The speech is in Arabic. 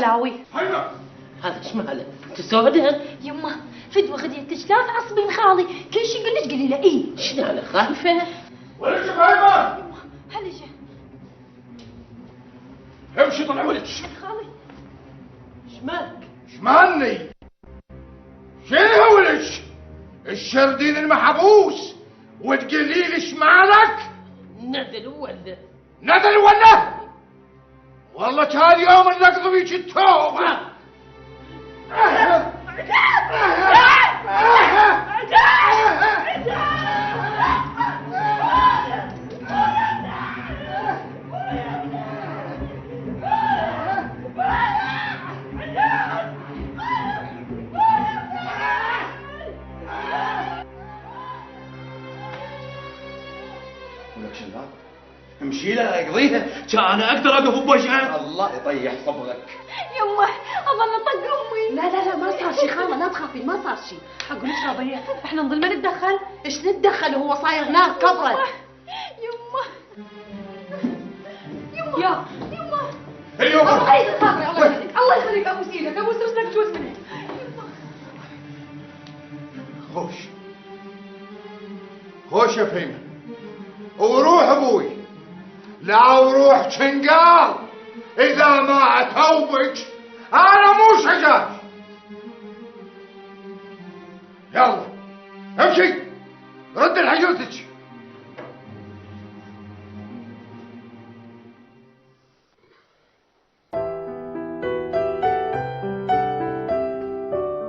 لاوي هيا هذا ايش ماله؟ تسودها؟ يما فدوى غديتك لا تعصبين خالي، كل شي قلت قولي له ايه. شنو انا خايفه؟ ولك فايمه يما هلا جا امشي طلع ولك. خالي ايش مالك؟ ايش مالني؟ شنو ولك؟ الشردين المحبوس وتقولي لي ايش مالك؟ نزل ولا نزل ولا؟ والله كان يوم النقض بيك التوبه. ولك شباب امشي لها يقضيها، كان اقدر اقف بوجهه. الله يطيح صبرك. يما اظن طق امي. لا ما صار شي خالة، لا تخافين، ما صار شي. اقول ايش رابيه احنا نظل ما نتدخل. ايش نتدخل وهو صاير نار كبرت. يما يما يما اليوم الله يخليك الله يخليك الله يخليك ابوس ايدك ابوس رجلك جوز منك. خوش يا فهيمة، وروح ابوي، لا وروح شنقال، اذا ما اتوبك انا مو شجاج. يلا امشي رد لحجوتك.